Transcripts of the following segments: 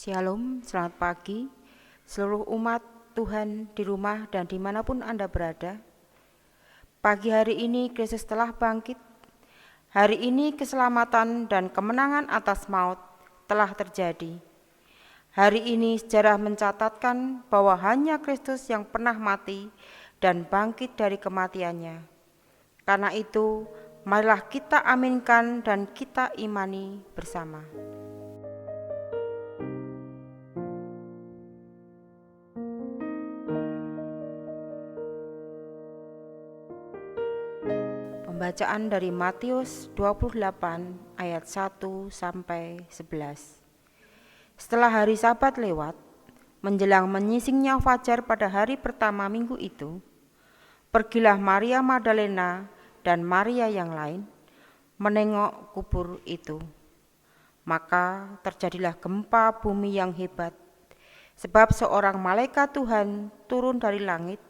Shalom, selamat pagi seluruh umat Tuhan di rumah dan dimanapun Anda berada. Pagi hari ini Kristus telah bangkit. Hari ini keselamatan dan kemenangan atas maut telah terjadi. Hari ini sejarah mencatatkan bahwa hanya Kristus yang pernah mati dan bangkit dari kematiannya. Karena itu, marilah kita aminkan dan kita imani bersama. Pembacaan dari Matius 28 ayat 1 sampai 11. Setelah hari Sabat lewat, menjelang menyisingnya fajar pada hari pertama minggu itu, pergilah Maria Magdalena dan Maria yang lain menengok kubur itu. Maka terjadilah gempa bumi yang hebat, sebab seorang malaikat Tuhan turun dari langit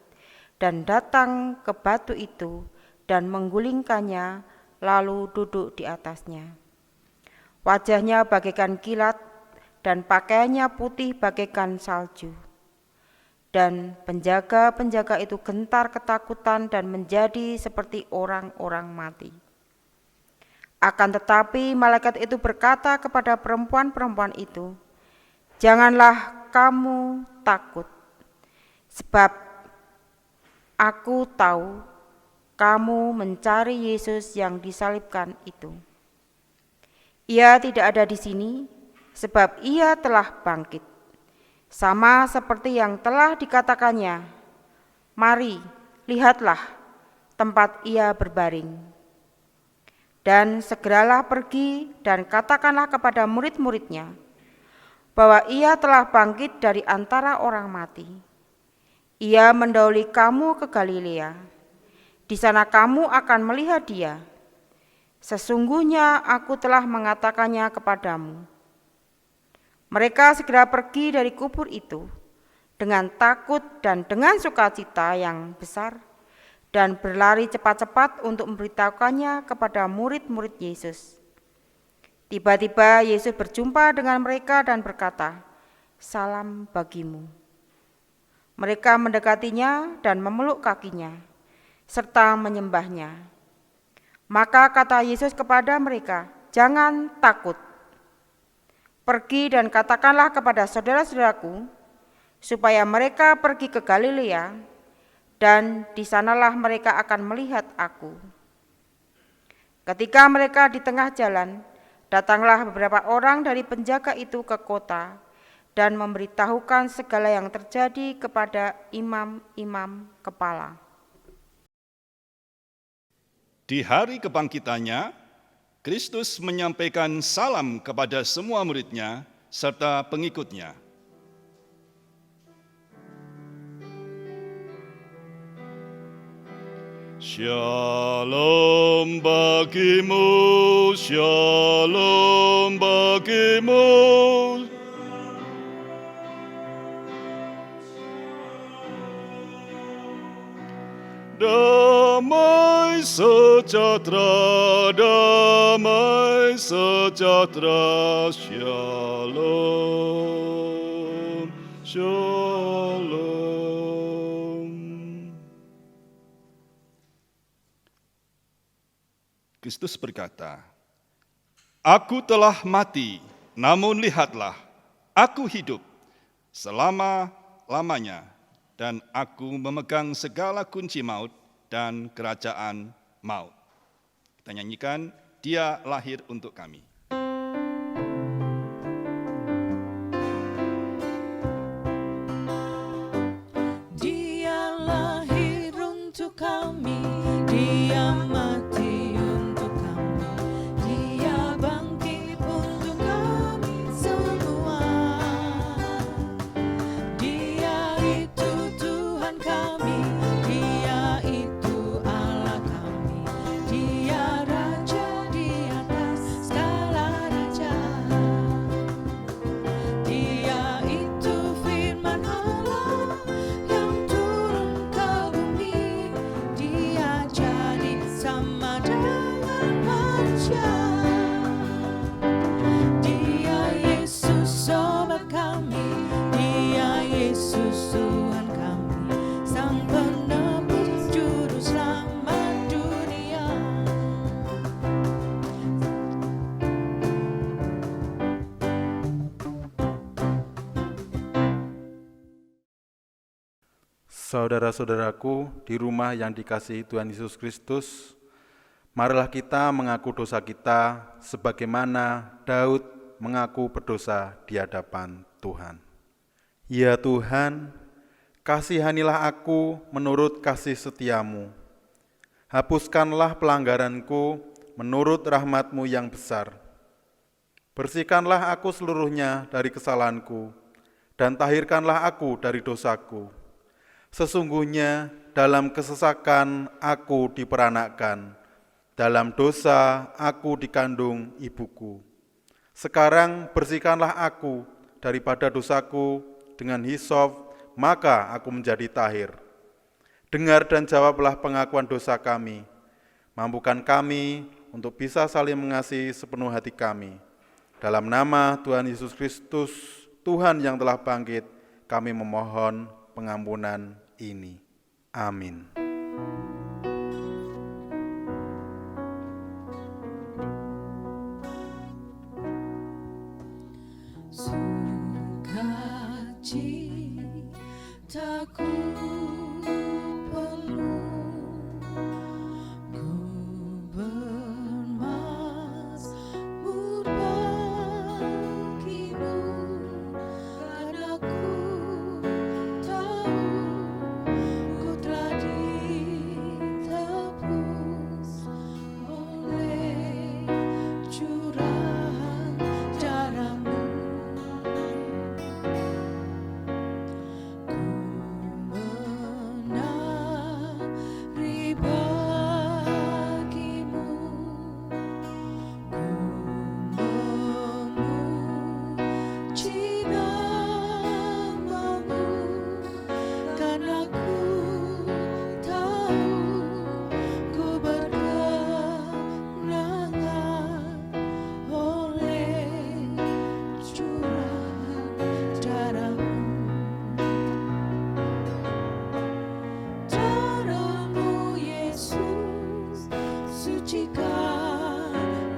dan datang ke batu itu dan menggulingkannya, lalu duduk di atasnya. Wajahnya bagaikan kilat dan pakaiannya putih bagaikan salju. Dan penjaga-penjaga itu gentar ketakutan dan menjadi seperti orang-orang mati. Akan tetapi malaikat itu berkata kepada perempuan-perempuan itu, "Janganlah kamu takut, sebab aku tahu kamu mencari Yesus yang disalibkan itu. Ia tidak ada di sini, sebab ia telah bangkit, sama seperti yang telah dikatakannya. Mari, lihatlah tempat ia berbaring. Dan segeralah pergi dan katakanlah kepada murid-muridnya bahwa ia telah bangkit dari antara orang mati. Ia mendahului kamu ke Galilea. Di sana kamu akan melihat dia. Sesungguhnya aku telah mengatakannya kepadamu." Mereka segera pergi dari kubur itu dengan takut dan dengan sukacita yang besar dan berlari cepat-cepat untuk memberitahukannya kepada murid-murid Yesus. Tiba-tiba Yesus berjumpa dengan mereka dan berkata, "Salam bagimu." Mereka mendekatinya dan memeluk kakinya serta menyembahnya. Maka kata Yesus kepada mereka, "Jangan takut. Pergi dan katakanlah kepada saudara-saudaraku supaya mereka pergi ke Galilea, dan di sanalah mereka akan melihat aku." Ketika mereka di tengah jalan, datanglah beberapa orang dari penjaga itu ke kota dan memberitahukan segala yang terjadi kepada imam-imam kepala. Di hari kebangkitannya, Kristus menyampaikan salam kepada semua muridnya serta pengikutnya. Shalom bagimu, shalom bagimu. Damai sejahtera, shalom, shalom. Kristus berkata, "Aku telah mati, namun lihatlah, aku hidup selama-lamanya, dan aku memegang segala kunci maut dan kerajaan maut." Kita nyanyikan, "Dia lahir untuk kami." Dia lahir untuk kami, dia mati untuk kami, dia bangkit untuk kami semua. Dia itu Tuhan kami, dia itu Allah kami, dia Raja di atas segala raja. Dia itu firman Allah yang turun ke bumi, dia Saudara-saudaraku di rumah yang dikasihi Tuhan Yesus Kristus, marilah kita mengaku dosa kita sebagaimana Daud mengaku berdosa di hadapan Tuhan. Ya Tuhan, kasihanilah aku menurut kasih setiamu. Hapuskanlah pelanggaranku menurut rahmat-Mu yang besar. Bersihkanlah aku seluruhnya dari kesalahanku, dan tahirkanlah aku dari dosaku. Sesungguhnya dalam kesesakan aku diperanakkan, dalam dosa aku dikandung ibuku. Sekarang bersihkanlah aku daripada dosaku dengan hisop, maka aku menjadi tahir. Dengar dan jawablah pengakuan dosa kami. Mampukan kami untuk bisa saling mengasihi sepenuh hati kami. Dalam nama Tuhan Yesus Kristus, Tuhan yang telah bangkit, kami memohon pengampunan ini. Amin. Sukacitaku penuh, ku bermazmur bagimu, karena ku tahu ku telah ditebus oleh curahan darah-Mu. Darah-Mu Yesus, sucikan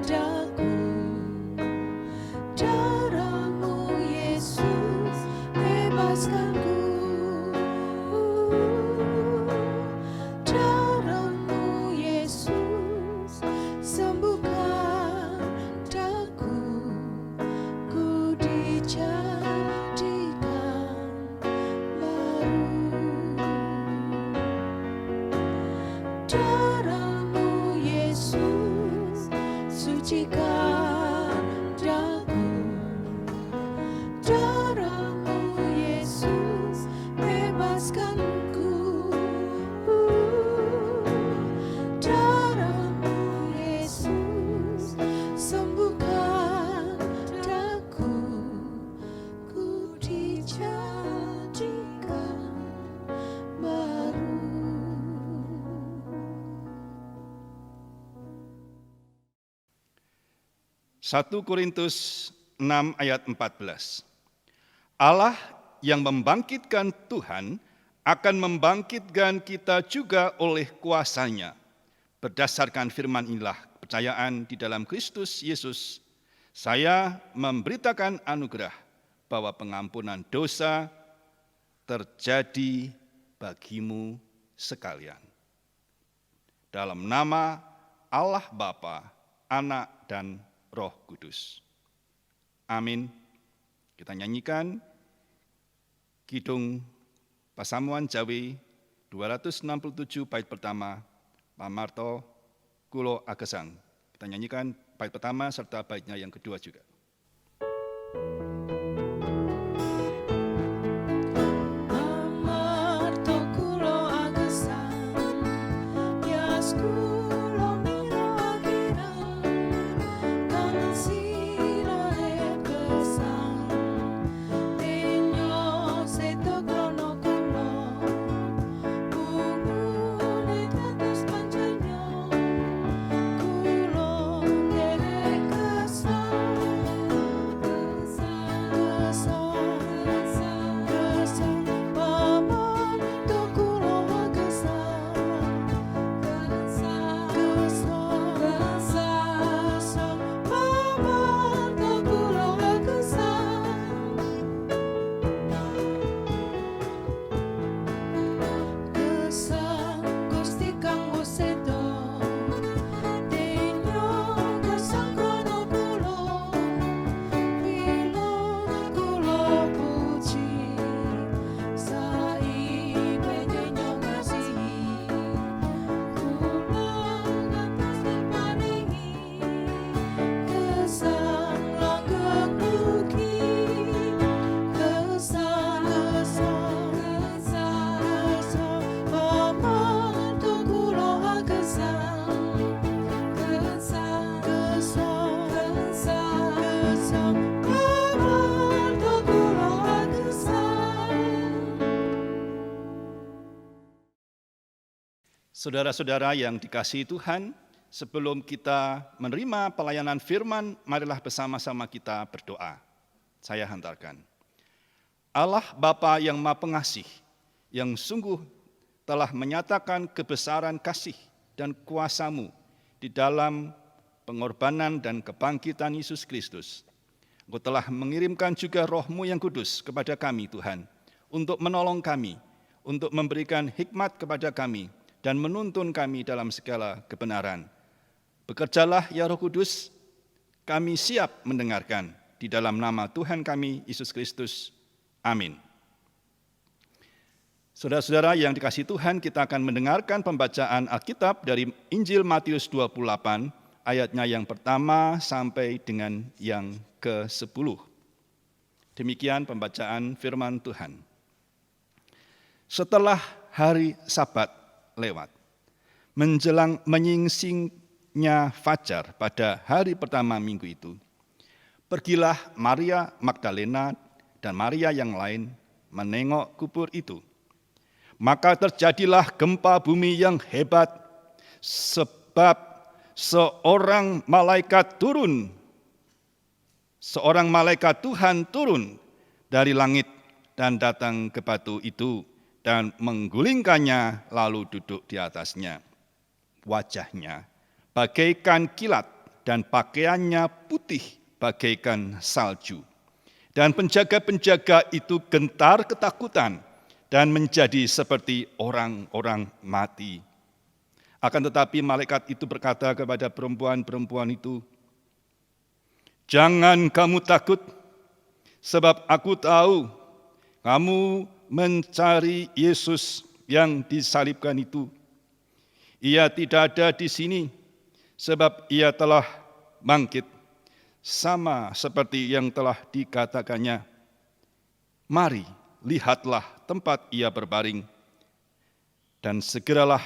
daku. Darah-Mu Yesus, bebaskan ku. Darah-Mu Yesus, sembuhkan daku. Ku dijadikan baru. 1 Korintus 6 ayat 14. Allah yang membangkitkan Tuhan akan membangkitkan kita juga oleh kuasa-Nya. Berdasarkan firman inilah kepercayaan di dalam Kristus Yesus, saya memberitakan anugerah bahwa pengampunan dosa terjadi bagimu sekalian. Dalam nama Allah Bapa, Anak, dan Roh Kudus. Amin. Kita nyanyikan Kidung Pasamuan Jawi 267 bait pertama, Pamarto Kulo Agesang. Kita nyanyikan bait pertama serta baitnya yang kedua juga. Pamarto kulo agesang, yas kulo miro akirang, kanan silo ekesang, tenyo seto krono kulo, bungune tatus panjenyo, kulo derek kesang, pamarto kulo agesang, Saudara-saudara yang dikasihi Tuhan, sebelum kita menerima pelayanan firman, marilah bersama-sama kita berdoa. Saya hantarkan. Allah Bapa yang Maha Pengasih, yang sungguh telah menyatakan kebesaran kasih dan kuasa-Mu di dalam pengorbanan dan kebangkitan Yesus Kristus. Engkau telah mengirimkan juga Roh-Mu yang kudus kepada kami, Tuhan, untuk menolong kami, untuk memberikan hikmat kepada kami, dan menuntun kami dalam segala kebenaran. Bekerjalah ya Roh Kudus, kami siap mendengarkan di dalam nama Tuhan kami, Yesus Kristus. Amin. Saudara-saudara yang dikasihi Tuhan, kita akan mendengarkan pembacaan Alkitab dari Injil Matius 28, ayatnya yang pertama sampai dengan yang ke-10. Demikian pembacaan firman Tuhan. Setelah hari Sabat lewat, menjelang menyingsingnya fajar pada hari pertama minggu itu, pergilah Maria Magdalena dan Maria yang lain menengok kubur itu. Maka terjadilah gempa bumi yang hebat, sebab seorang malaikat Tuhan turun dari langit dan datang ke batu itu dan menggulingkannya lalu duduk di atasnya. Wajahnya bagaikan kilat dan pakaiannya putih bagaikan salju. Dan penjaga-penjaga itu gentar ketakutan dan menjadi seperti orang-orang mati. Akan tetapi malaikat itu berkata kepada perempuan-perempuan itu, "Jangan kamu takut, sebab aku tahu kamu mencari Yesus yang disalibkan itu. Ia tidak ada di sini, sebab ia telah bangkit, sama seperti yang telah dikatakannya. Mari, lihatlah tempat ia berbaring, dan segeralah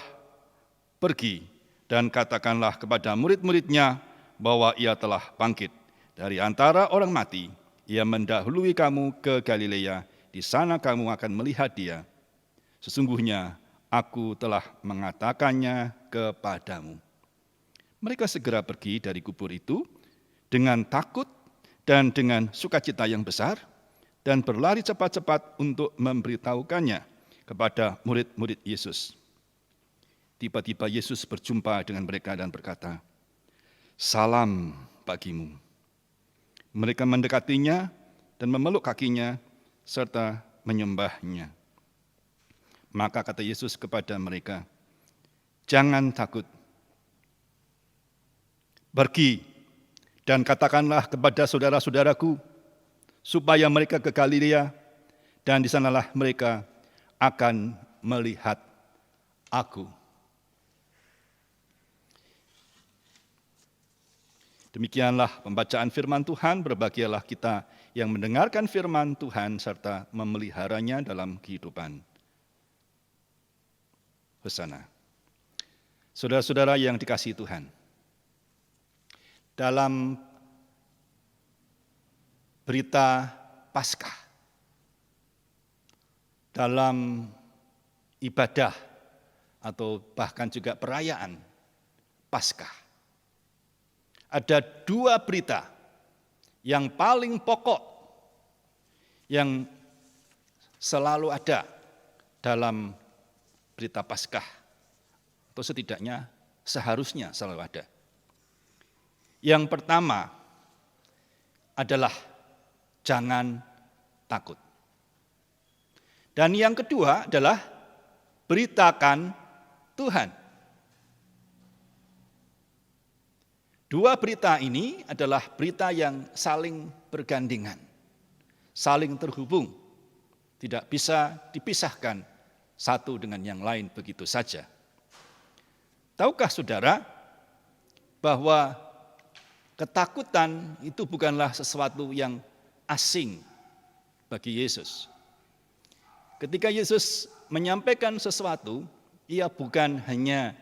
pergi dan katakanlah kepada murid-muridnya bahwa ia telah bangkit dari antara orang mati. Ia mendahului kamu ke Galilea, di sana kamu akan melihat dia. Sesungguhnya aku telah mengatakannya kepadamu." Mereka segera pergi dari kubur itu dengan takut dan dengan sukacita yang besar, dan berlari cepat-cepat untuk memberitahukannya kepada murid-murid Yesus. Tiba-tiba Yesus berjumpa dengan mereka dan berkata, "Salam bagimu." Mereka mendekatinya dan memeluk kakinya serta menyembahnya. Maka kata Yesus kepada mereka, "Jangan takut. Pergi dan katakanlah kepada saudara-saudaraku supaya mereka ke Galilea, dan di sanalah mereka akan melihat aku." Demikianlah pembacaan firman Tuhan. Berbahagialah kita yang mendengarkan firman Tuhan serta memeliharanya dalam kehidupan. Hosana. Saudara-saudara yang dikasihi Tuhan, dalam berita Paskah, dalam ibadah atau bahkan juga perayaan Paskah, ada dua berita yang paling pokok yang selalu ada dalam berita Paskah, atau setidaknya seharusnya selalu ada. Yang pertama adalah jangan takut. Dan yang kedua adalah beritakan Tuhan. Dua berita ini adalah berita yang saling bergandengan, saling terhubung, tidak bisa dipisahkan satu dengan yang lain begitu saja. Tahukah saudara bahwa ketakutan itu bukanlah sesuatu yang asing bagi Yesus. Ketika Yesus menyampaikan sesuatu, ia bukan hanya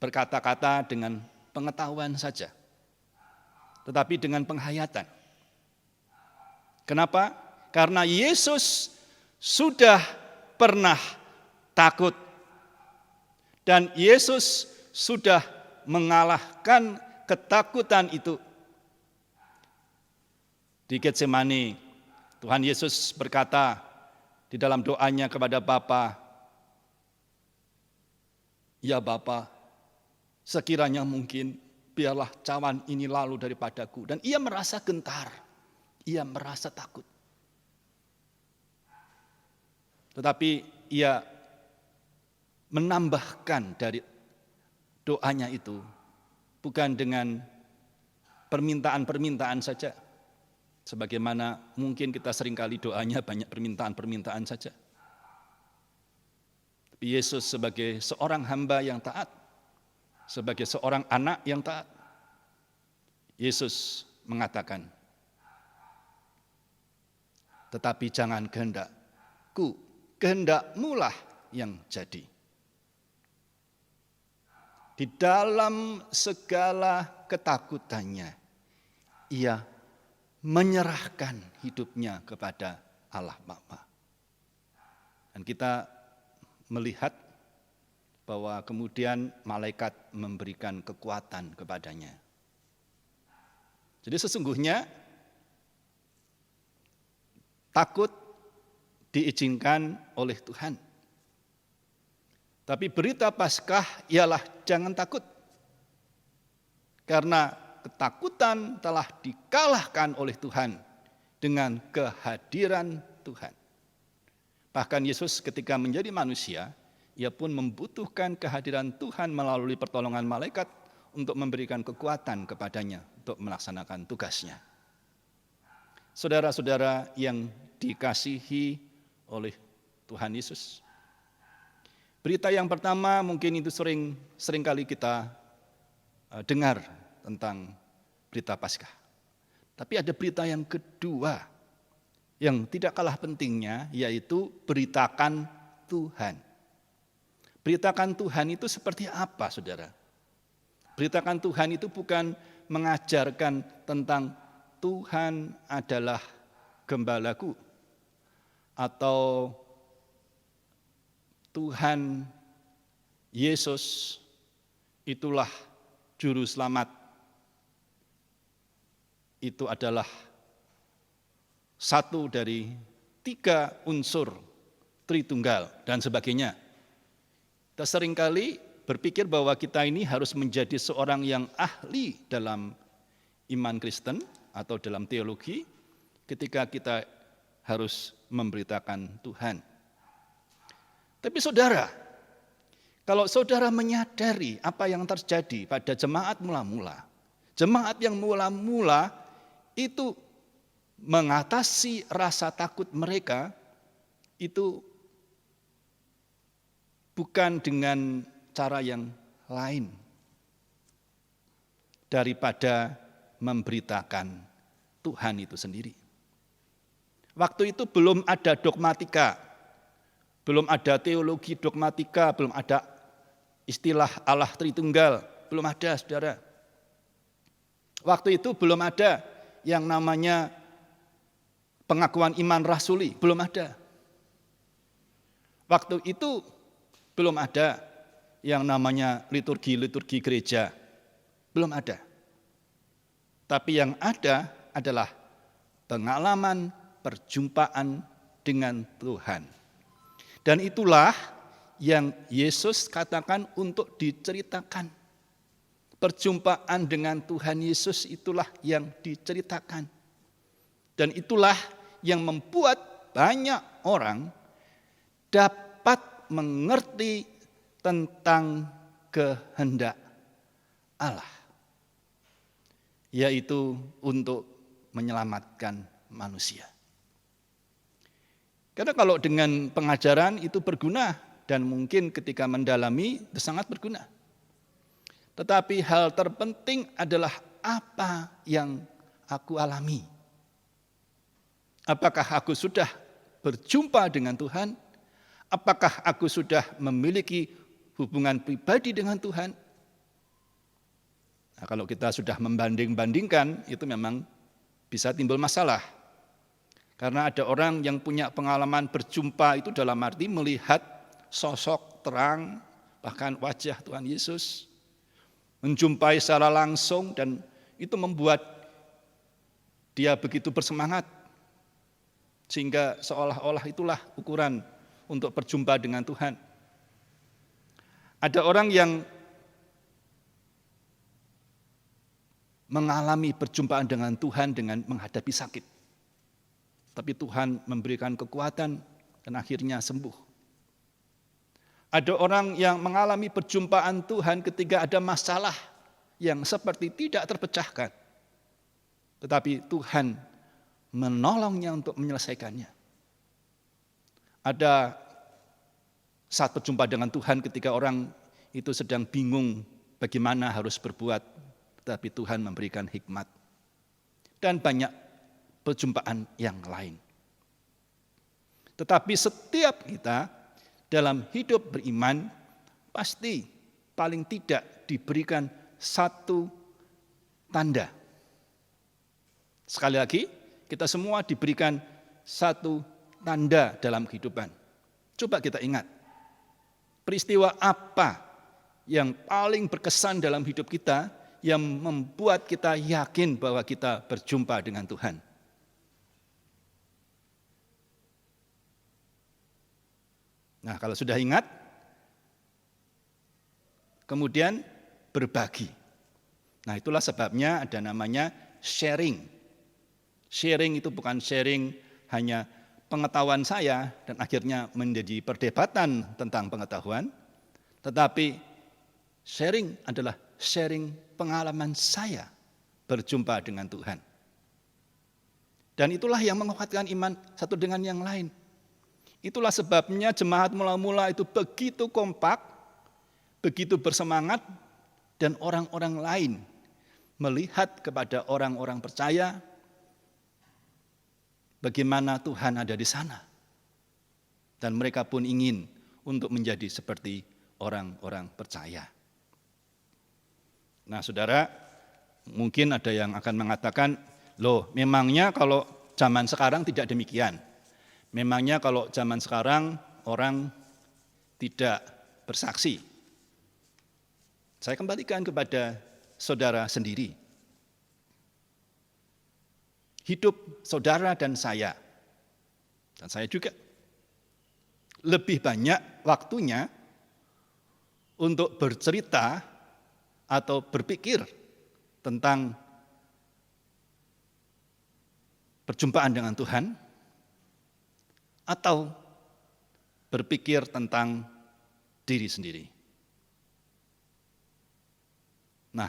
berkata-kata dengan pengetahuan saja, tetapi dengan penghayatan. Kenapa? Karena Yesus sudah pernah takut Dan Yesus sudah mengalahkan ketakutan itu. Di Getsemani, Tuhan Yesus berkata di dalam doanya kepada Bapa, "Ya Bapa, sekiranya mungkin biarlah cawan ini lalu daripadaku." Dan ia merasa gentar, ia merasa takut. Tetapi ia menambahkan dari doanya itu bukan dengan permintaan-permintaan saja. Sebagaimana mungkin kita seringkali doanya banyak permintaan-permintaan saja. Tapi Yesus sebagai seorang hamba yang taat, sebagai seorang anak yang taat, Yesus mengatakan, "Tetapi jangan kehendakku, kehendakmu lah yang jadi." Di dalam segala ketakutannya, ia menyerahkan hidupnya kepada Allah Bapa. Dan kita melihat bahwa kemudian malaikat memberikan kekuatan kepadanya. Jadi sesungguhnya takut diizinkan oleh Tuhan. Tapi berita Paskah ialah jangan takut. Karena ketakutan telah dikalahkan oleh Tuhan dengan kehadiran Tuhan. Bahkan Yesus ketika menjadi manusia, ia pun membutuhkan kehadiran Tuhan melalui pertolongan malaikat untuk memberikan kekuatan kepadanya untuk melaksanakan tugasnya. Saudara-saudara yang dikasihi oleh Tuhan Yesus, berita yang pertama mungkin itu sering kali kita dengar tentang berita Paskah. Tapi ada berita yang kedua yang tidak kalah pentingnya, yaitu beritakan Tuhan. Beritakan Tuhan itu seperti apa, saudara? Beritakan Tuhan itu bukan mengajarkan tentang Tuhan adalah gembalaku atau Tuhan Yesus itulah juru selamat. Itu adalah satu dari 3 unsur Tritunggal dan sebagainya. Kita seringkali berpikir bahwa kita ini harus menjadi seorang yang ahli dalam iman Kristen atau dalam teologi ketika kita harus memberitakan Tuhan. Tapi saudara, kalau saudara menyadari apa yang terjadi pada jemaat mula-mula, jemaat yang mula-mula itu mengatasi rasa takut mereka itu bukan dengan cara yang lain daripada memberitakan Tuhan itu sendiri. Waktu itu belum ada dogmatika, belum ada teologi dogmatika, belum ada istilah Allah Tritunggal, belum ada, saudara. Waktu itu belum ada yang namanya pengakuan iman rasuli, belum ada. Waktu itu belum ada yang namanya liturgi gereja, belum ada. Tapi yang ada adalah pengalaman perjumpaan dengan Tuhan. Dan itulah yang Yesus katakan untuk diceritakan. Perjumpaan dengan Tuhan Yesus itulah yang diceritakan. Dan itulah yang membuat banyak orang dapat mengerti tentang kehendak Allah. Yaitu untuk menyelamatkan manusia. Karena kalau dengan pengajaran itu berguna dan mungkin ketika mendalami itu sangat berguna. Tetapi hal terpenting adalah apa yang aku alami. Apakah aku sudah berjumpa dengan Tuhan? Apakah aku sudah memiliki hubungan pribadi dengan Tuhan? Nah, kalau kita sudah membanding-bandingkan, itu memang bisa timbul masalah. Karena ada orang yang punya pengalaman berjumpa itu dalam arti melihat sosok terang, bahkan wajah Tuhan Yesus, menjumpai secara langsung, dan itu membuat dia begitu bersemangat, sehingga seolah-olah itulah ukuran untuk berjumpa dengan Tuhan. Ada orang yang mengalami perjumpaan dengan Tuhan dengan menghadapi sakit. Tapi Tuhan memberikan kekuatan dan akhirnya sembuh. Ada orang yang mengalami perjumpaan Tuhan ketika ada masalah yang seperti tidak terpecahkan. Tetapi Tuhan menolongnya untuk menyelesaikannya. Ada saat berjumpa dengan Tuhan ketika orang itu sedang bingung bagaimana harus berbuat, tetapi Tuhan memberikan hikmat. Dan banyak perjumpaan yang lain. Tetapi setiap kita dalam hidup beriman pasti paling tidak diberikan satu tanda. Sekali lagi, kita semua diberikan satu tanda dalam kehidupan. Coba kita ingat, peristiwa apa yang paling berkesan dalam hidup kita yang membuat kita yakin bahwa kita berjumpa dengan Tuhan? Nah, kalau sudah ingat, kemudian berbagi. Nah, itulah sebabnya ada namanya sharing. Sharing itu bukan sharing hanya pengetahuan saya dan akhirnya menjadi perdebatan tentang pengetahuan, tetapi sharing adalah sharing pengalaman saya berjumpa dengan Tuhan. Dan itulah yang menguatkan iman satu dengan yang lain. Itulah sebabnya jemaat mula-mula itu begitu kompak, begitu bersemangat, dan orang-orang lain melihat kepada orang-orang percaya bagaimana Tuhan ada di sana. Dan mereka pun ingin untuk menjadi seperti orang-orang percaya. Nah, saudara, mungkin ada yang akan mengatakan, loh, memangnya kalau zaman sekarang tidak demikian. Memangnya kalau zaman sekarang orang tidak bersaksi. Saya kembalikan kepada saudara sendiri. Hidup saudara dan saya juga, lebih banyak waktunya untuk bercerita atau berpikir tentang perjumpaan dengan Tuhan, atau berpikir tentang diri sendiri. Nah,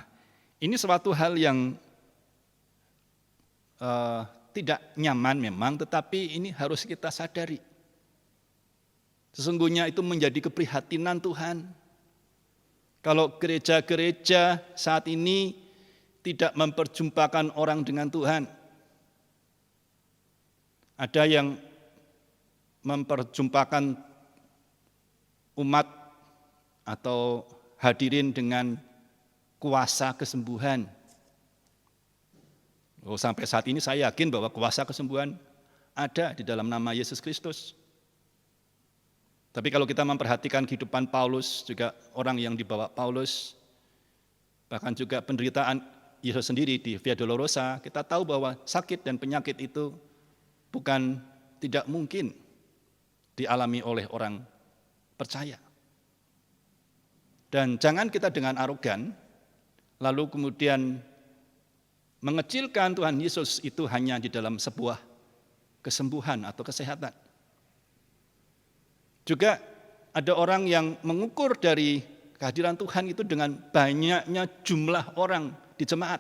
ini suatu hal yang tidak nyaman memang, tetapi ini harus kita sadari. Sesungguhnya itu menjadi keprihatinan Tuhan. Kalau gereja-gereja saat ini tidak memperjumpakan orang dengan Tuhan. Ada yang memperjumpakan umat atau hadirin dengan kuasa kesembuhan. Sampai saat ini saya yakin bahwa kuasa kesembuhan ada di dalam nama Yesus Kristus. Tapi kalau kita memperhatikan kehidupan Paulus, juga orang yang dibawa Paulus, bahkan juga penderitaan Yesus sendiri di Via Dolorosa, kita tahu bahwa sakit dan penyakit itu bukan tidak mungkin dialami oleh orang percaya. Dan jangan kita dengan arogan, lalu kemudian mengecilkan Tuhan Yesus itu hanya di dalam sebuah kesembuhan atau kesehatan. Juga ada orang yang mengukur dari kehadiran Tuhan itu dengan banyaknya jumlah orang di jemaat.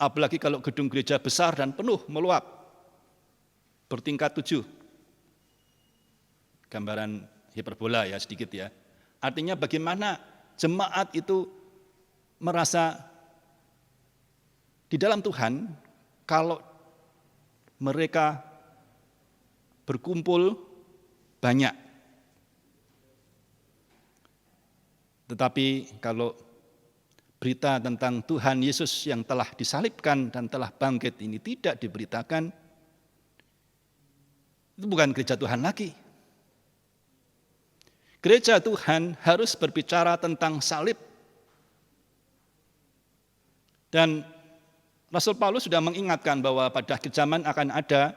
Apalagi kalau gedung gereja besar dan penuh meluap, bertingkat 7. Gambaran hiperbola ya sedikit ya. Artinya bagaimana jemaat itu merasa di dalam Tuhan kalau mereka berkumpul banyak. Tetapi kalau berita tentang Tuhan Yesus yang telah disalibkan dan telah bangkit ini tidak diberitakan, itu bukan gereja Tuhan lagi. Gereja Tuhan harus berbicara tentang salib. Dan Rasul Paulus sudah mengingatkan bahwa pada akhir zaman akan ada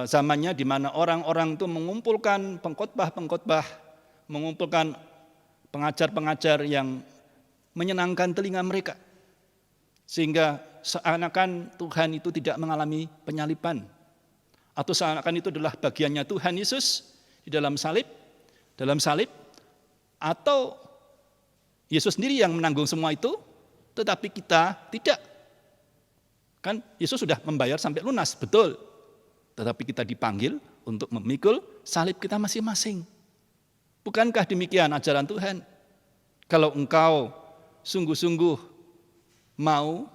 zamannya di mana orang-orang itu mengumpulkan pengkhotbah-pengkhotbah, mengumpulkan pengajar-pengajar yang menyenangkan telinga mereka. Sehingga seakan-akan Tuhan itu tidak mengalami penyaliban. Atau seakan-akan itu adalah bagiannya Tuhan Yesus di dalam salib, atau Yesus sendiri yang menanggung semua itu, tetapi kita tidak. Kan Yesus sudah membayar sampai lunas, betul. Tetapi kita dipanggil untuk memikul salib kita masing-masing. Bukankah demikian ajaran Tuhan? Kalau engkau sungguh-sungguh mau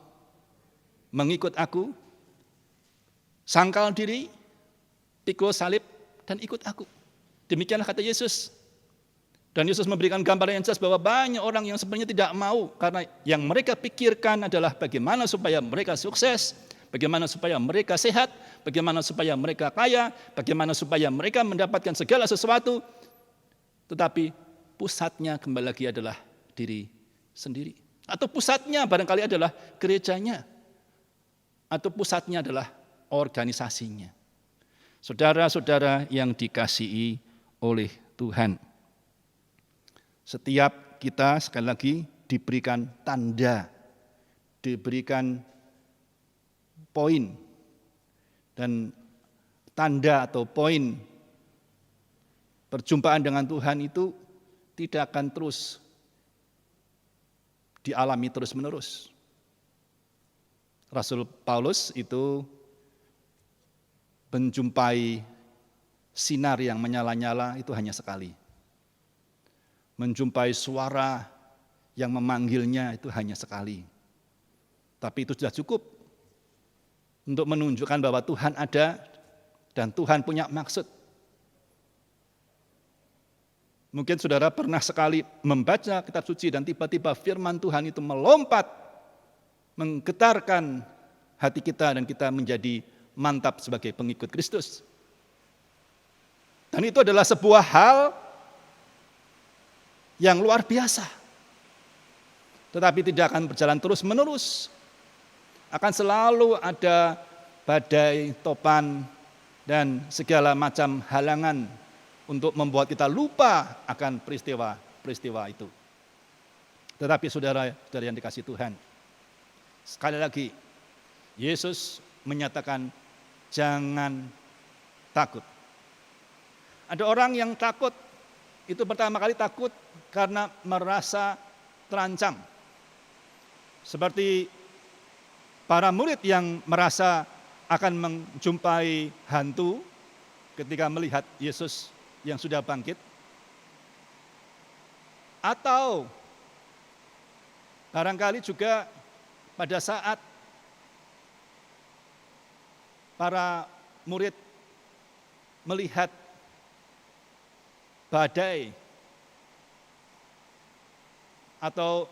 mengikut aku, sangkal diri, pikul salib, dan ikut aku. Demikianlah kata Yesus. Dan Yesus memberikan gambaran yang jelas bahwa banyak orang yang sebenarnya tidak mau, karena yang mereka pikirkan adalah bagaimana supaya mereka sukses, bagaimana supaya mereka sehat, bagaimana supaya mereka kaya, bagaimana supaya mereka mendapatkan segala sesuatu. Tetapi pusatnya kembali lagi adalah diri sendiri. Atau pusatnya barangkali adalah gerejanya. Atau pusatnya adalah organisasinya. Saudara-saudara yang dikasihi oleh Tuhan. Setiap kita sekali lagi diberikan tanda, diberikan poin. Dan tanda atau poin perjumpaan dengan Tuhan itu tidak akan terus dialami terus-menerus. Rasul Paulus itu menjumpai sinar yang menyala-nyala itu hanya sekali. Menjumpai suara yang memanggilnya itu hanya sekali. Tapi itu sudah cukup untuk menunjukkan bahwa Tuhan ada dan Tuhan punya maksud. Mungkin saudara pernah sekali membaca kitab suci dan tiba-tiba firman Tuhan itu melompat, menggetarkan hati kita dan kita menjadi mantap sebagai pengikut Kristus. Dan itu adalah sebuah hal yang luar biasa. Tetapi tidak akan berjalan terus-menerus. Akan selalu ada badai, topan, dan segala macam halangan untuk membuat kita lupa akan peristiwa-peristiwa itu. Tetapi saudara-saudara yang dikasihi Tuhan, sekali lagi, Yesus menyatakan jangan takut. Ada orang yang takut, itu pertama kali takut karena merasa terancam. Seperti para murid yang merasa akan menjumpai hantu ketika melihat Yesus yang sudah bangkit. Atau barangkali juga pada saat para murid melihat badai atau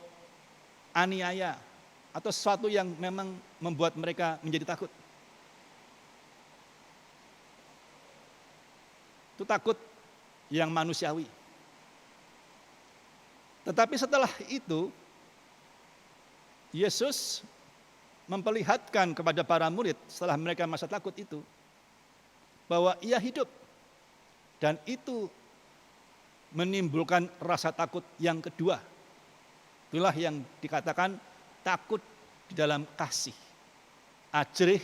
aniaya atau sesuatu yang memang membuat mereka menjadi takut. Itu takut yang manusiawi. Tetapi setelah itu Yesus memperlihatkan kepada para murid setelah mereka masa takut itu bahwa ia hidup, dan itu menimbulkan rasa takut yang kedua. Itulah yang dikatakan takut di dalam kasih, ajrih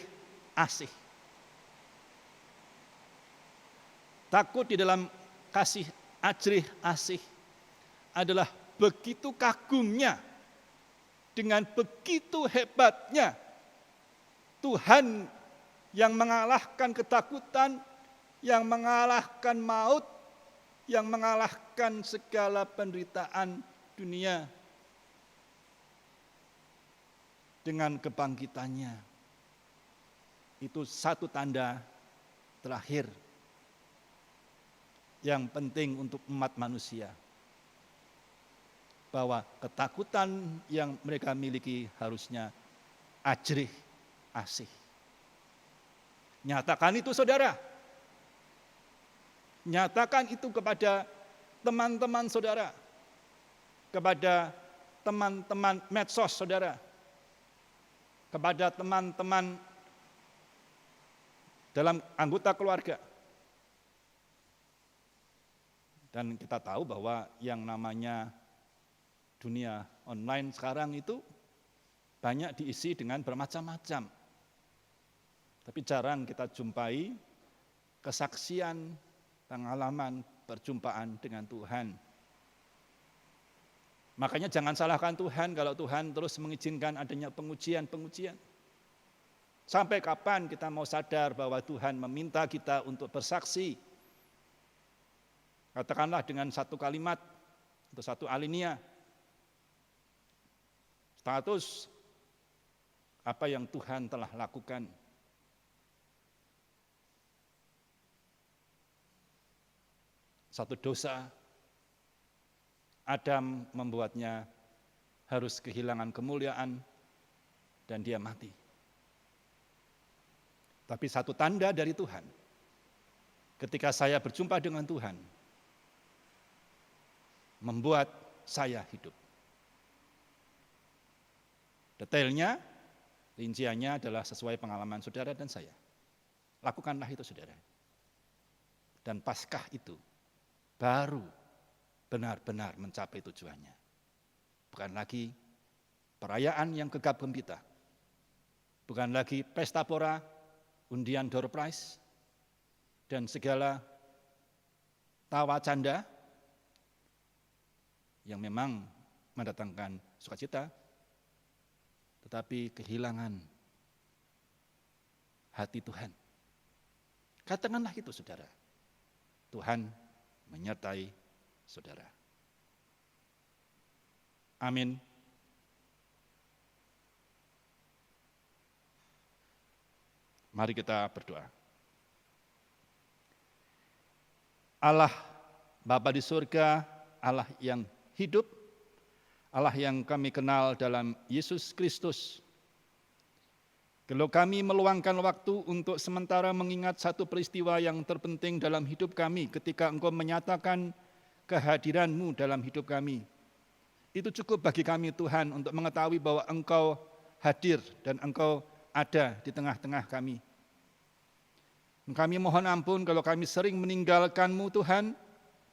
asih. Takut di dalam kasih, ajrih asih adalah begitu kagumnya, dengan begitu hebatnya Tuhan yang mengalahkan ketakutan, yang mengalahkan maut, yang mengalahkan segala penderitaan dunia dengan kebangkitannya. Itu satu tanda terakhir yang penting untuk umat manusia, bahwa ketakutan yang mereka miliki harusnya ajrih asih. Nyatakan itu saudara. Nyatakan itu kepada teman-teman saudara, kepada teman-teman medsos saudara, kepada teman-teman dalam anggota keluarga. Dan kita tahu bahwa yang namanya dunia online sekarang itu banyak diisi dengan bermacam-macam. Tapi jarang kita jumpai kesaksian, pengalaman, perjumpaan dengan Tuhan. Makanya jangan salahkan Tuhan kalau Tuhan terus mengizinkan adanya pengujian-pengujian. Sampai kapan kita mau sadar bahwa Tuhan meminta kita untuk bersaksi? Katakanlah dengan satu kalimat atau satu alinea, status apa yang Tuhan telah lakukan. Satu dosa, Adam membuatnya harus kehilangan kemuliaan dan dia mati. Tapi satu tanda dari Tuhan, ketika saya berjumpa dengan Tuhan, membuat saya hidup. Detailnya, rinciannya adalah sesuai pengalaman saudara dan saya. Lakukanlah itu saudara. Dan Paskah itu baru benar-benar mencapai tujuannya. Bukan lagi perayaan yang gegap gempita. Bukan lagi pesta pora, undian door prize, dan segala tawa canda yang memang mendatangkan sukacita, tetapi kehilangan hati Tuhan. Katakanlah itu saudara. Tuhan menyertai saudara. Amin. Mari kita berdoa. Allah Bapa di surga, Allah yang hidup, Allah yang kami kenal dalam Yesus Kristus. Kalau kami meluangkan waktu untuk sementara mengingat satu peristiwa yang terpenting dalam hidup kami ketika Engkau menyatakan kehadiran-Mu dalam hidup kami. Itu cukup bagi kami Tuhan untuk mengetahui bahwa Engkau hadir dan Engkau ada di tengah-tengah kami. Kami mohon ampun kalau kami sering meninggalkan-Mu Tuhan,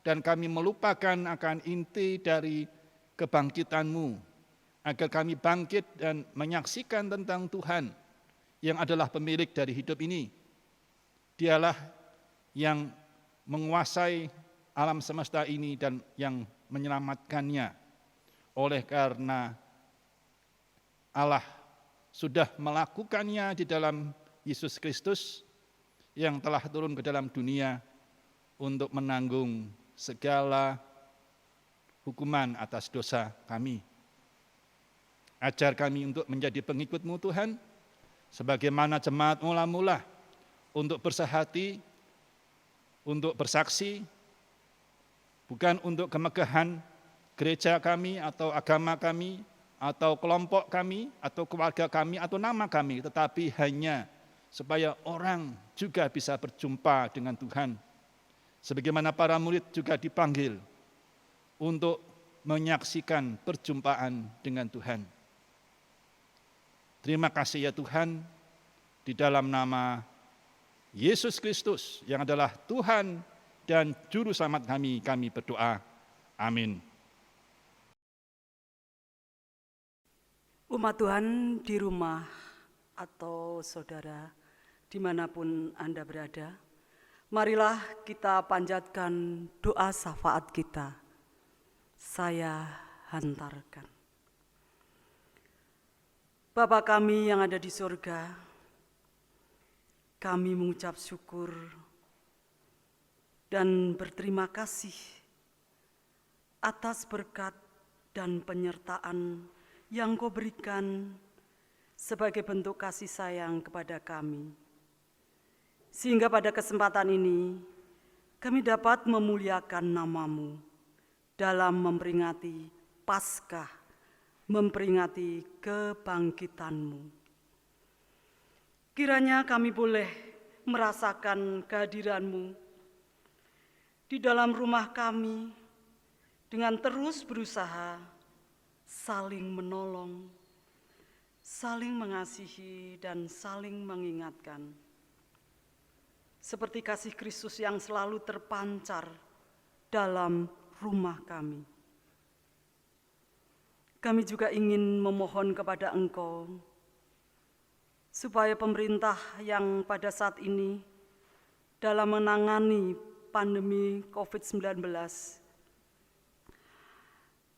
dan kami melupakan akan inti dari kebangkitan-Mu, agar kami bangkit dan menyaksikan tentang Tuhan yang adalah pemilik dari hidup ini. Dialah yang menguasai alam semesta ini dan yang menyelamatkannya. Oleh karena Allah sudah melakukannya di dalam Yesus Kristus yang telah turun ke dalam dunia untuk menanggung segala hukuman atas dosa kami. Ajar kami untuk menjadi pengikut-Mu Tuhan, sebagaimana jemaat mula-mula, untuk bersehati, untuk bersaksi, bukan untuk kemegahan gereja kami atau agama kami, atau kelompok kami, atau keluarga kami, atau nama kami, tetapi hanya supaya orang juga bisa berjumpa dengan Tuhan. Sebagaimana para murid juga dipanggil untuk menyaksikan perjumpaan dengan Tuhan. Terima kasih ya Tuhan, di dalam nama Yesus Kristus yang adalah Tuhan dan Juru Selamat kami berdoa. Amin. Umat Tuhan di rumah atau saudara dimanapun Anda berada, marilah kita panjatkan doa syafaat kita. Saya hantarkan. Bapa kami yang ada di surga, kami mengucap syukur dan berterima kasih atas berkat dan penyertaan yang Kau berikan sebagai bentuk kasih sayang kepada kami. Sehingga pada kesempatan ini, kami dapat memuliakan nama-Mu dalam memperingati Paskah, memperingati kebangkitan-Mu. Kiranya kami boleh merasakan kehadiran-Mu di dalam rumah kami, dengan terus berusaha saling menolong, saling mengasihi, dan saling mengingatkan. Seperti kasih Kristus yang selalu terpancar dalam rumah kami. Kami juga ingin memohon kepada Engkau, supaya pemerintah yang pada saat ini dalam menangani pandemi COVID-19,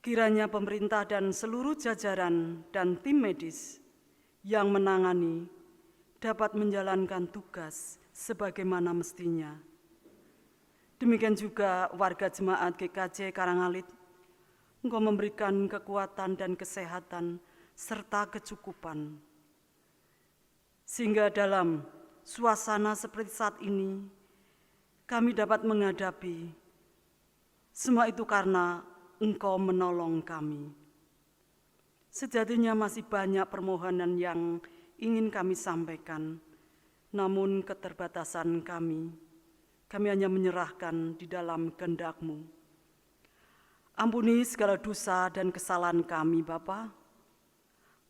kiranya pemerintah dan seluruh jajaran dan tim medis yang menangani dapat menjalankan tugas sebagaimana mestinya. Demikian juga warga jemaat GKJ Karangalit, Engkau memberikan kekuatan dan kesehatan serta kecukupan. Sehingga dalam suasana seperti saat ini, kami dapat menghadapi semua itu karena Engkau menolong kami. Sejatinya masih banyak permohonan yang ingin kami sampaikan, namun keterbatasan kami hanya menyerahkan di dalam kehendak-Mu. Ampuni segala dosa dan kesalahan kami, Bapa,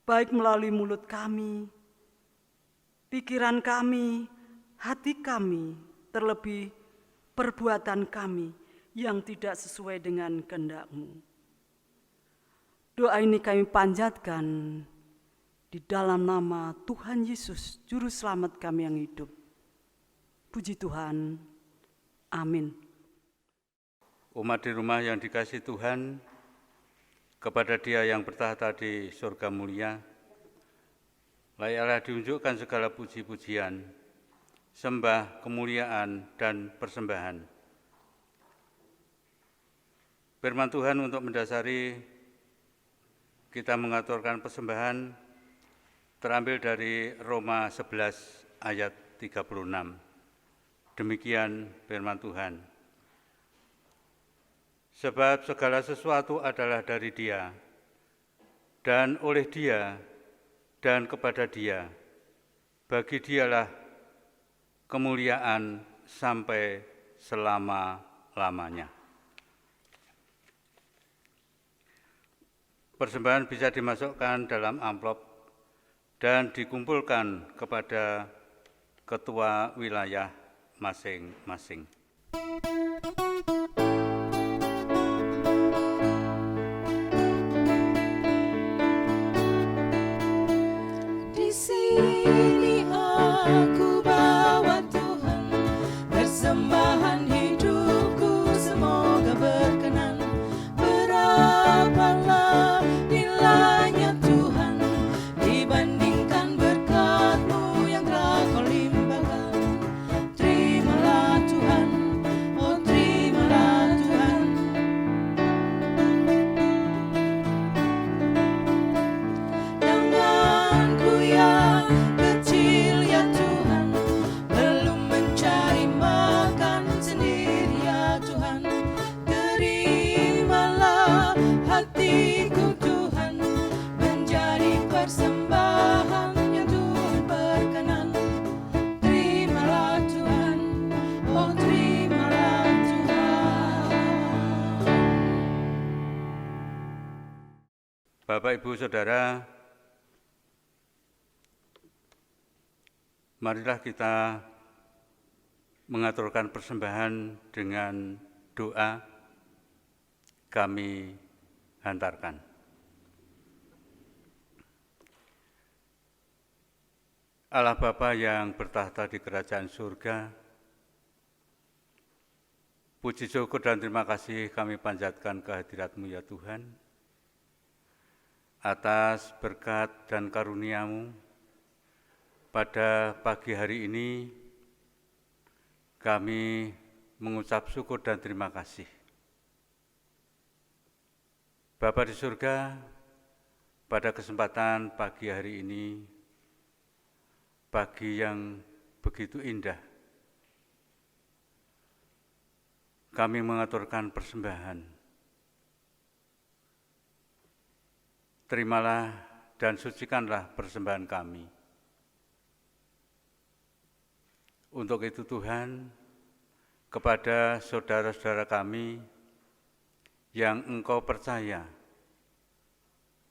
baik melalui mulut kami, pikiran kami, hati kami, terlebih perbuatan kami yang tidak sesuai dengan kehendak-Mu. Doa ini kami panjatkan di dalam nama Tuhan Yesus, Juru Selamat kami yang hidup. Puji Tuhan. Amin. Umat di rumah yang dikasihi Tuhan, kepada Dia yang bertahta di surga mulia, layaklah diunjukkan segala puji-pujian, sembah, kemuliaan, dan persembahan. Firman Tuhan untuk mendasari kita mengaturkan persembahan terambil dari Roma 11 ayat 36. Demikian firman Tuhan. Sebab segala sesuatu adalah dari Dia, dan oleh Dia, dan kepada Dia. Bagi Dialah kemuliaan sampai selama-lamanya. Persembahan bisa dimasukkan dalam amplop dan dikumpulkan kepada ketua wilayah masing-masing. Di sini aku bawa Tuhan, persembahan hidupku semoga berkenan. Berapalah nilainya Tuhan dibandingkan berkat-Mu yang telah Kau limpahkan. Terimalah Tuhan, oh terimalah Tuhan. Tanganku yang kecil ya Tuhan, belum mencari makan sendiri ya Tuhan. Terimalah hatiku Tuhan, menjadi persembahan yang Tuhan berkenan. Terimalah Tuhan, oh terimalah Tuhan. Bapak, Ibu, Saudara, marilah kita mengaturkan persembahan dengan doa. Kami hantarkan. Allah Bapa yang bertahta di kerajaan surga, puji syukur dan terima kasih kami panjatkan kehadirat-Mu ya Tuhan, atas berkat dan karunia-Mu. Pada pagi hari ini, kami mengucap syukur dan terima kasih. Bapa di surga, pada kesempatan pagi hari ini, pagi yang begitu indah, kami mengaturkan persembahan. Terimalah dan sucikanlah persembahan kami. Untuk itu Tuhan, kepada saudara-saudara kami yang Engkau percaya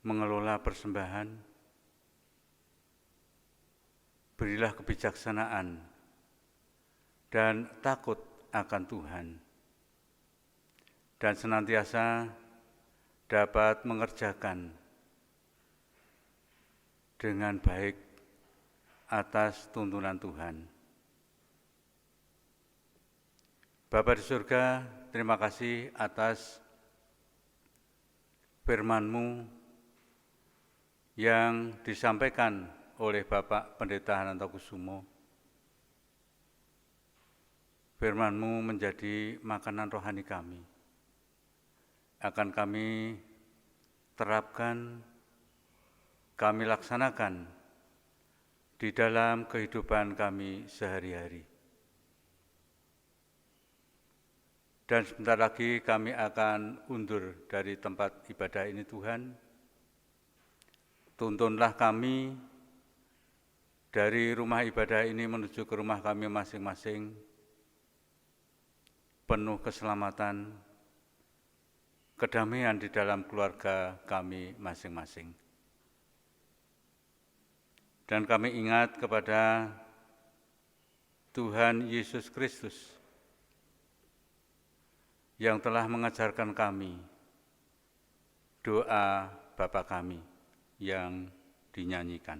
mengelola persembahan, berilah kebijaksanaan dan takut akan Tuhan, dan senantiasa dapat mengerjakan dengan baik atas tuntunan Tuhan. Bapa di surga, terima kasih atas firman-Mu yang disampaikan oleh Bapak Pendeta Hanantokusumo. Firman-Mu menjadi makanan rohani kami. Akan kami terapkan, kami laksanakan di dalam kehidupan kami sehari-hari. Dan sebentar lagi kami akan undur dari tempat ibadah ini, Tuhan. Tuntunlah kami dari rumah ibadah ini menuju ke rumah kami masing-masing, penuh keselamatan, kedamaian di dalam keluarga kami masing-masing. Dan kami ingat kepada Tuhan Yesus Kristus yang telah mengajarkan kami doa Bapa kami yang dinyanyikan.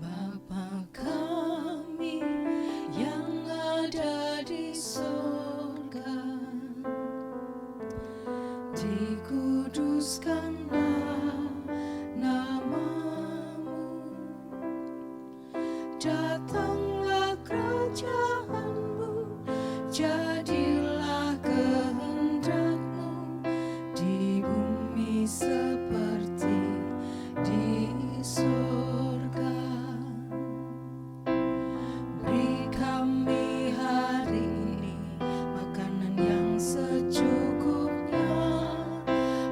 Bapa kami yang ada di sorga, dikuduskanlah namamu, datanglah kerajaan-Mu, jadilah kehendak-Mu di bumi seperti di sorga. Beri kami hari ini makanan yang secukupnya,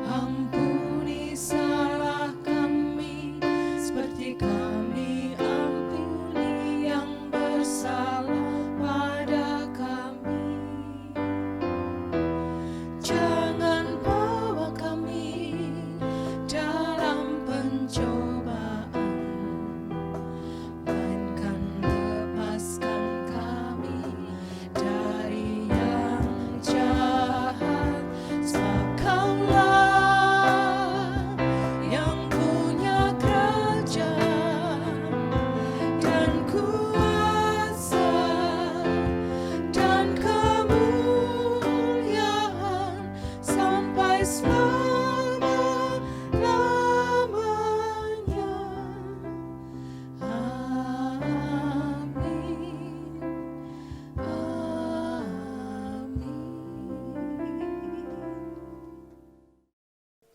ampuni salah kami seperti kami ampuni yang bersalah pada kami. Jangan bawa kami dalam pencobaan, melainkan lepaskan kami dari yang jahat. Sebab Kaulah yang punya kerajaan dan kuasa dan kemuliaan sampai selama-lamanya. Amin.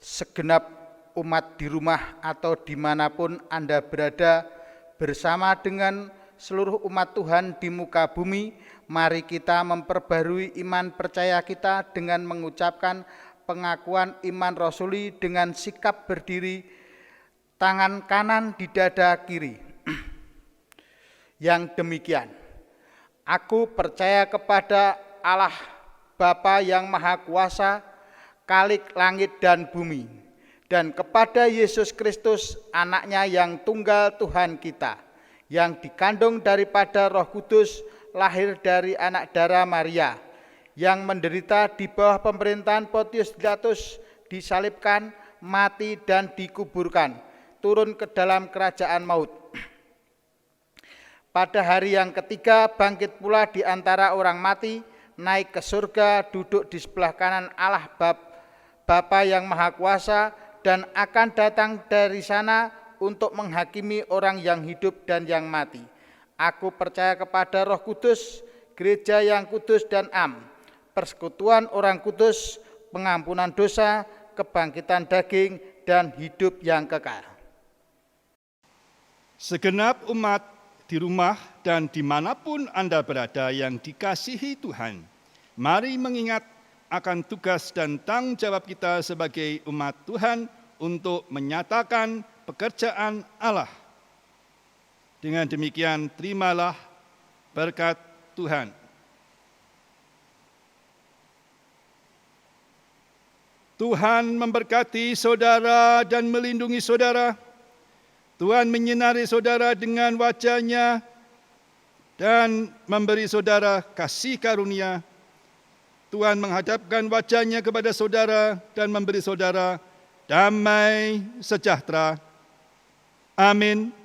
Segenap umat di rumah atau dimanapun Anda berada, bersama dengan seluruh umat Tuhan di muka bumi, mari kita memperbarui iman percaya kita dengan mengucapkan pengakuan iman rasuli dengan sikap berdiri, tangan kanan di dada kiri. Yang demikian, aku percaya kepada Allah Bapa yang Maha Kuasa, Khalik langit dan bumi, dan kepada Yesus Kristus, anaknya yang tunggal Tuhan kita, yang dikandung daripada Roh Kudus, lahir dari anak darah Maria, yang menderita di bawah pemerintahan Pontius Pilatus, disalibkan, mati dan dikuburkan, turun ke dalam kerajaan maut. Pada hari yang ketiga bangkit pula di antara orang mati, naik ke surga, duduk di sebelah kanan Allah Bapa yang Maha Kuasa, dan akan datang dari sana untuk menghakimi orang yang hidup dan yang mati. Aku percaya kepada Roh Kudus, gereja yang kudus dan am, persekutuan orang kudus, pengampunan dosa, kebangkitan daging, dan hidup yang kekal. Segenap umat di rumah dan dimanapun Anda berada yang dikasihi Tuhan, mari mengingat akan tugas dan tanggung jawab kita sebagai umat Tuhan untuk menyatakan pekerjaan Allah. Dengan demikian, terimalah berkat Tuhan. Tuhan memberkati saudara dan melindungi saudara. Tuhan menyinari saudara dengan wajah-Nya dan memberi saudara kasih karunia. Tuhan menghadapkan wajah-Nya kepada saudara dan memberi saudara damai sejahtera. Amin.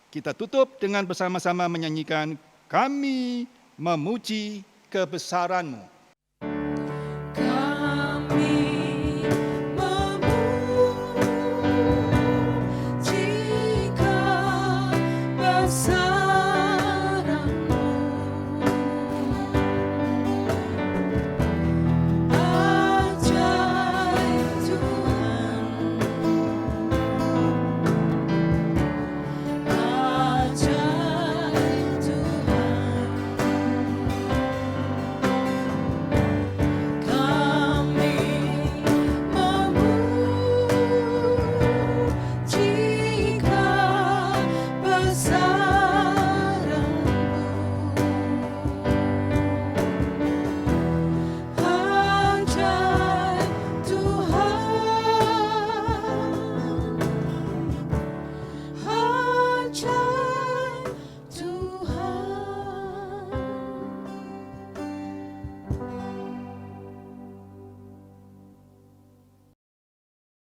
Kita tutup dengan bersama-sama menyanyikan Kami Memuji Kebesaran-Mu.